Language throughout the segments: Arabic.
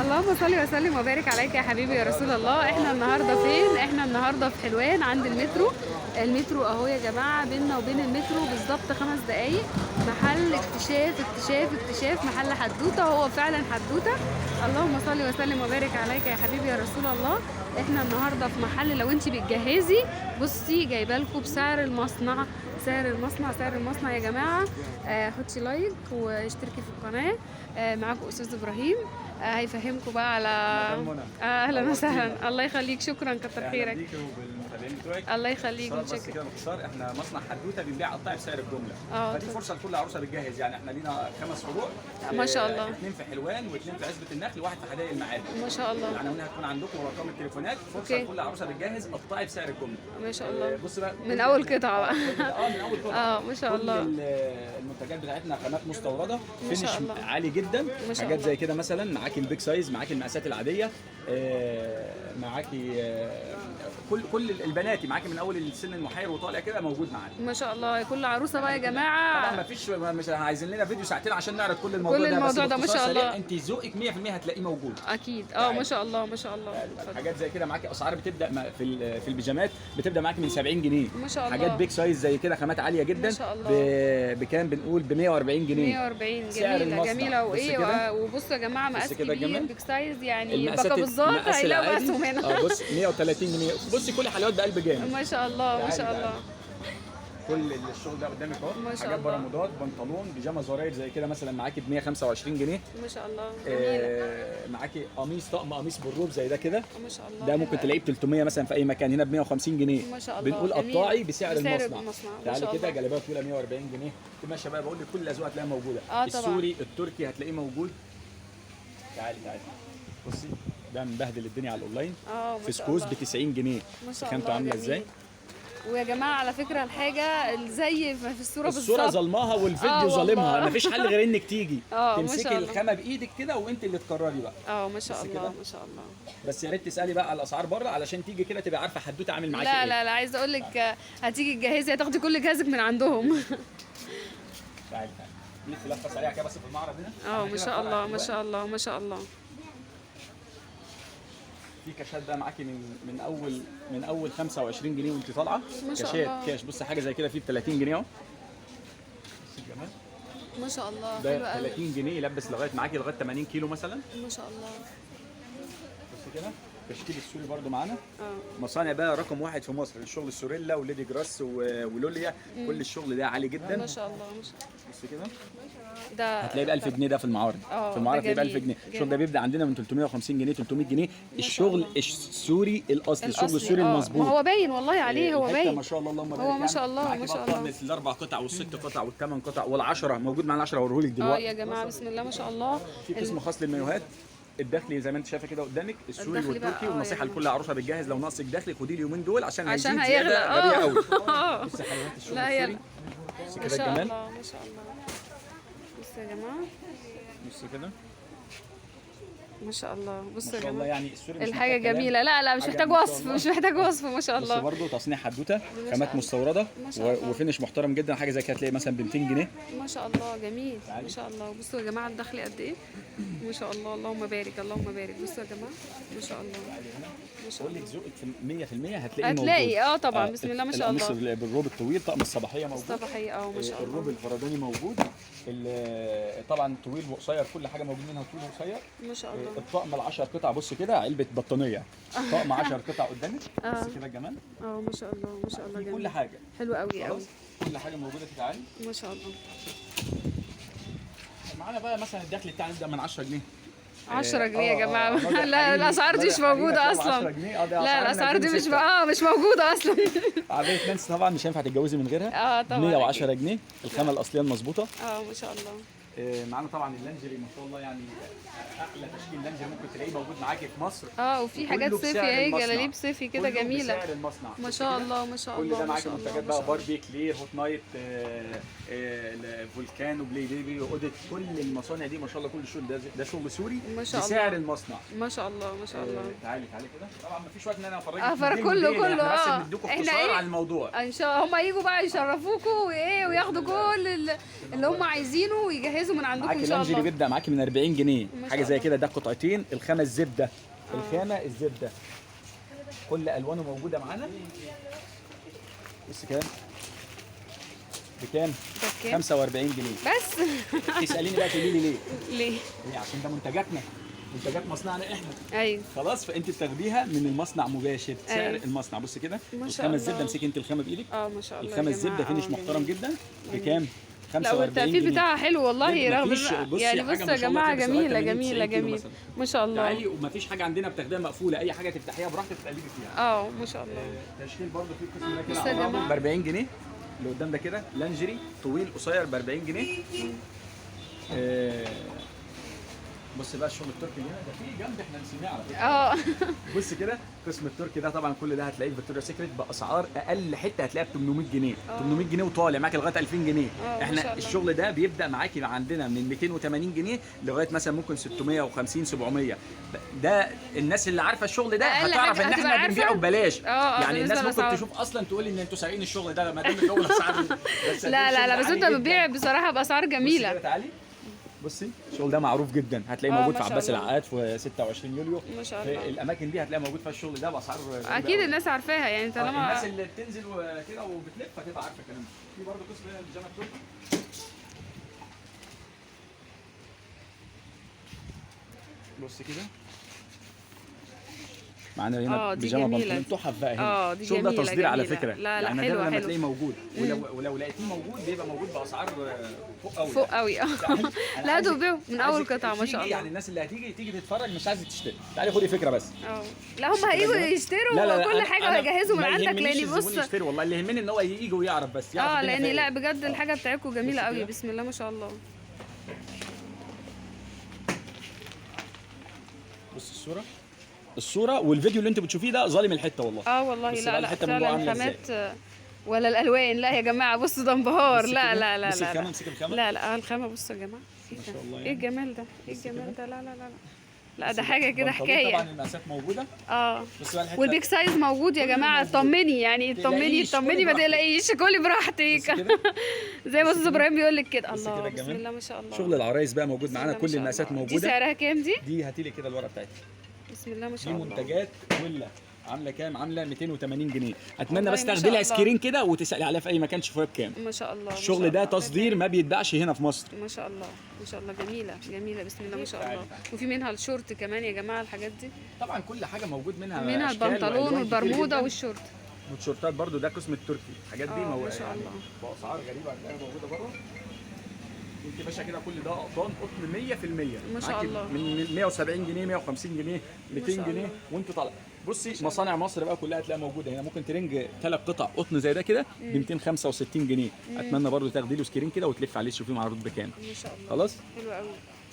اللهم صل وسلم وبارك عليك يا حبيبي يا رسول الله. احنا النهارده فين؟ احنا النهارده في حلوان عند المترو. المترو اهو يا جماعه، بيننا وبين المترو بالظبط 5 دقايق. محل اكتشاف محل حدوته، هو فعلا حدوته. اللهم صل وسلم وبارك عليك يا حبيبي يا رسول الله. احنا النهارده في محل لو انت بتجهزي، بصي جايبه لكم بسعر المصنع. سعر المصنع يا جماعه. حطي لايك واشتركي في القناه. معاكم استاذ ابراهيم. هيفهمكم بقى على اهلا وسهلا. الله يخليك، شكرا، كتر خيرك. الله يخليك، بس كده باختصار، احنا مصنع حدوته بنبيع قطاع بسعر الجمله. فدي فرصه لكل عروسه بتجهز. يعني احنا لينا 5 فروع ما شاء الله، 2 في حلوان و2 في عزبه النخل و1 في حدائق المعادي. ما شاء الله. العناوين هتكون عندكم ورقم التليفونات. فرصه لكل عروسه بتجهز قطاع بسعر الجمله. ما شاء الله. بص بقى من اول قطعه بقى. من اول قطعه. ما شاء الله. كل المنتجات بتاعتنا خامات مستورده، فينش الله. عالي جدا. حاجات الله. زي كده مثلا معاكي البيج سايز، معاكي المقاسات العاديه، معاكي كل البناتي معاكي من اول السن المحير وطالع كده موجود معانا. ما شاء الله. كل عروسه بقى يا جماعه. طبعا مش عايزين لنا فيديو ساعتين عشان نعرض كل الموضوع ده. كل الموضوع ده ما شاء الله. انت ذوقك 100% هتلاقيه موجود. اكيد. ما شاء الله ما شاء الله. حاجات زي كده معاكي اسعار بتبدا في البيجامات بتبدا معاكي من 70 جنيه. ما شاء الله. حاجات بيج سايز زي كده خامات عاليه جدا. ما شاء الله. بكام؟ بنقول ب 140 جنيه. 140 جميله وايه. وبصوا يا جماعه، مقاس كبير بيج سايز، يعني بقى بالظبط هيلاقوا مقاسهم هنا. بص 130 جنيه. بصي كل حلويات بقلب جامد. ما شاء الله ما شاء الله. كل الشغل ده قدامك اهو. حاجات برمودات، بنطلون، بيجامه زراير زي كده مثلا معاكي ب 125 جنيه. ما شاء الله. جميله. معاكي قميص، طقم قميص بالروب زي ده كده. ما شاء الله. ده ممكن تلاقيه ب 300 مثلا في اي مكان. هنا ب 150 جنيه. ما شاء الله. بنقول قطاعي بسعر المصنع. تعالي كده جلابيه طويله 140 جنيه. ماشيه شباب، بقول لك كل الاذواق هتلاقيها موجوده. السوري، التركي هتلاقيه موجود. تعالي بصي، ده مبهدل الدنيا على الاونلاين. فسكوس ب 90 جنيه. خامته عامله ازاي؟ ويا جماعه على فكره الحاجه زي في الصوره بالظبط. الصوره ظلمها والفيديو ظالمها. مفيش حل غير انك تيجي تمسكي الخامه بايدك كده وانت اللي تقرري بقى. ما شاء الله ما شاء الله. بس يا ريت تسالي بقى على الاسعار بره علشان تيجي كده تبقى عارفه حدوته عامل معاكي ايه. لا عايزه اقول لك هتيجي تجهزي، هتاخدي كل جهازك من عندهم. تعالي دي لفه سريعه كده بس في المعرض هنا. ما شاء الله ما شاء الله ما شاء الله. في كاشات بقى معاكي من اول 25 جنيه وانت طالعه. كاشات كاش. بص حاجه زي كده فيه ب 30 جنيه اهو. ما شاء الله. ده 30 جنيه يلبس معاكي لغايه 80 كيلو مثلا. ما شاء الله. بص كده تشكيل السوري برضو معانا. مصانع بقى رقم 1 في مصر. الشغل السوريلا وليدي جراس ولوليا. كل الشغل ده عالي جدا. ما شاء الله ما شاء الله. بص كده ده هتلاقيه ب 1000 جنيه. ده في المعارض. في المعارض هتلاقيه ب 1000 جنيه. الشغل ده بيبدا عندنا من 350 جنيه 300 جنيه. الشغل السوري الاصلي. الشغل السوري المظبوط. ما هو باين والله عليه. هو باين ما شاء الله. اللهم بارك. هو ما شاء الله ما شاء الله. الاربع قطع والست قطع والثمان قطع وال10 موجود معانا. 10 اوريهولك دلوقتي. يا جماعه بسم الله ما شاء الله. في قسم خاص للمايوهات. الداخلي زي ما انت شايفه كده قدامك، السوري والتركي. والنصيحه لكل عروسه بتجهز لو ناقصك داخلي خديه اليومين دول عشان هيغلى غاليه قوي. بصي حلويات الشغل السوري. بصي ما كده شاء الجمال. الله ما شاء الله. بصوا يا جماعه. بصي كده ما شاء الله. بصوا يا ما شاء الله. جماعه يعني السوري الحاجه جميله. لا مش محتاج وصف. مش محتاج وصف. ما شاء الله. بس برضه تصنيع حدوته، خامات مستورده وفينش محترم جدا. حاجه زي كده هتلاقي مثلا ب 200 جنيه. ما شاء الله. جميل ما شاء الله. بصوا يا جماعه الدخل قد ايه. ما شاء الله. اللهم بارك اللهم بارك. بصوا يا جماعه ما شاء الله. ما شاء الله. بقول لك ذوقك 100% هتلاقيه موجود. هتلاقي طبعا. بسم الله ما شاء الله. القميص بالروب الطويل، طقم الصباحيه موجود. الصباحيه ما شاء الله. الروب الفرداني موجود. طبعا طويل وقصير، كل حاجه موجود منها طويل وقصير. ما شاء الله. الطقم ال10 قطع. بص كده علبه بطانيه. طقم 10 قطع قدامك. بص كده الجمال. ما شاء الله ما شاء الله. جميل. كل حاجه حلو قوي قوي. كل حاجه موجوده. تعالي ما شاء الله. معانا بقى مثلا الدخل بتاعنا نبدا من 10 جنيه. 10 جنيه يا جماعه. لا الاسعار دي مش موجوده اصلا. لا الاسعار دي مش موجوده اصلا. عربيه نانسي طبعا مش هينفع تتجوزي من غيرها. طبعا 110 جنيه. الخامه الاصليه المظبوطه. ما شاء الله. معانا طبعا اللانجري ما شاء الله. يعني احلى تشكيل لانجري ممكن تلاقيه موجود معاكي في مصر. وفي حاجات صيفي اهي، جلاليب صيفي كده جميله. بسعر المصنع. ما شاء الله ما شاء الله. كل ده معاكي منتجات بقى باربي، كلير، هوت نايت، فولكان وبلاي بيبي واوديت. كل المصانع دي ما شاء الله كل الشغل ده شغل سوري بسعر المصنع. ما شاء الله ما شاء الله. تعالي كده. طبعا ما فيش وقت ان انا افرجك. كله بس نديكم اختصار على الموضوع. ان شاء الله هم يجوا بقى يشرفوكوا وياخدوا كل اللي هم عايزينه ويجهزوا اجهزه من عندكم ان شاء معاكي الله. بيبدا معاكي من 40 جنيه حاجه زي كده. ده قطعتين، الخامه الزبده. الخامه الزبده كل الوانه موجوده معانا. بص كام بكام؟ 45 جنيه بس. تساليني بقى تقولي لي ليه؟ ليه؟ عشان ده منتجات مصنعنا احنا. ايوه خلاص، فانت بتاخديها من المصنع مباشر. سعر المصنع. بص كده الخامه الزبده، امسكي انت الخامه بايدك. ما شاء الله الخامه الزبده فينش محترم جدا. بكام؟ 45 لا والتقفيل بتاعها حلو والله رغم يعني بصوا يا جماعه جميله جميله ما شاء الله. تعالي، ومفيش حاجه عندنا بتاخديها مقفوله، اي حاجه تفتحيها براحتك تقلبي فيها. ما شاء الله. تشكيل برضه في قسم كده ب 40 جنيه. اللي قدام ده كده لانجري طويل قصير ب 40 جنيه. بص بقى الشغل التركي هنا ده في جنب احنا نسيناه على فكره. بص كده قسم التركي ده طبعا كل ده هتلاقيه في فيكتوريا سيكريت باسعار اقل حته هتلاقيها ب 800 جنيه. 800 جنيه وطالع معاك لغايه 2000 جنيه. احنا الشغل ده بيبدا معاكي عندنا من 280 جنيه لغايه مثلا ممكن 650 700. ده الناس اللي عارفه الشغل ده هتعرف ان احنا بنبيعه ببلاش. يعني الناس ممكن تشوف اصلا تقول ان انتوا سارقين الشغل ده ما دام الجو الاسعار. لا بس انت بتبيع بصراحه باسعار جميله. تعالي بصي الشغل ده معروف جدا، هتلاقيه موجود في عباس العقاد في 26 يوليو. ما شاء الله. في الاماكن دي هتلاقي موجود فيها الشغل ده باسعار اكيد الناس عارفاها يعني طالما الناس اللي بتنزل كده وبتلف هتبقى عارفه الكلام ده. في برضه قسم هنا البيجامه التركي. بص كده معانا هنا بيجامه بنطلون تحف بقى هنا. الشغل ده تصدير على فكره. لا يعني حلو لما تلاقيه موجود ولو لقيتيه موجود بيبقى موجود باسعار فوق قوي. لا تبيعوا من اول قطعه ما شاء الله. يعني الناس اللي هتيجي تتفرج مش عايزه تشتري، تعالي خدي فكره بس. لا هم هييجوا يشتروا كل حاجه ويجهزوا من عندك لان بص يشتري والله اللي يهمني ان هو يجي ويعرف بس لان لا بجد الحاجه بتاعتكم جميله قوي بسم الله ما شاء الله. بص الصوره والفيديو اللي انت بتشوفيه ده ظالم الحته والله. والله لا فعلا الخامات ولا الالوان. لا يا جماعه بصوا ده انبهار. لا الخامه بصوا يا جماعه ما شاء الله. ايه الجمال ده ايه الجمال ده. لا ده حاجه كده حكايه. طبعا المقاسات موجوده. والبيك سايز موجود يا جماعه. اطمني يعني اطمني ما تقلقيش كلي براحتك. زي ما استاذ ابراهيم بيقول لك كده. الله بسم الله ما شاء الله. شغل العرايس بقى موجود معانا كل المقاسات موجوده. دي سعرها كام دي هاتي لي كده الورقه بتاعتها. بسم الله ما شاء الله. دي منتجات ولا عامله كام؟ عامله 280 جنيه. اتمنى بس تاخدي لها سكرين كده وتسالي عليها في اي مكان تشوفيها بكام. ما شاء الله. الشغل ده تصدير ما بيتباعش هنا في مصر. ما شاء الله جميله بسم الله ما شاء الله. وفي منها الشورت كمان يا جماعه. الحاجات دي طبعا كل حاجه موجود منها البنطلون والبرموده والشورت والشورتات برضو. ده قسم التركي. الحاجات دي ما شاء الله باسعار غريبه هتلاقيها موجوده بره. انت باشا كده كل ده قطن 100%. ما شاء الله. من 170 جنيه 150 جنيه 200 جنيه وانت طالع. بصي مصانع مصر بقى كلها هتلاقيها موجوده هنا. ممكن ترنج 3 قطع قطن زي ده كده ب 265 جنيه. اتمنى برضو تاخدي له سكرين كده وتلف عليه تشوفيه معروض بكام. ما شاء الله. خلاص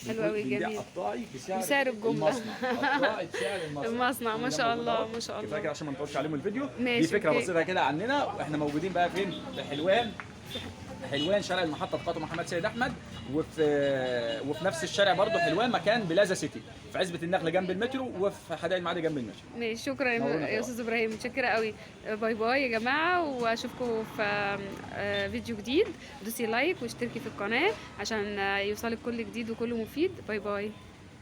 حلو قوي جميل. قطاعي بسعر الجمله. قطاعي بسعر المصنع. ما شاء الله كفايه كده عشان ما نطولش عليهم الفيديو. دي فكره بسيطه كده عننا. واحنا موجودين بقى فين؟ في حلوان شارع المحطه تقاطع محمد سيد احمد. وفي نفس الشارع برضه حلوان مكان بلازا سيتي في عزبه النخل جنب المترو وفي حدائق المعادي جنب المترو. ماشي شكرا يا استاذ ابراهيم متشكره قوي. باي باي يا جماعه واشوفكم في فيديو جديد. دوسي لايك واشتركي في القناه عشان يوصلك كل جديد وكله مفيد. باي باي.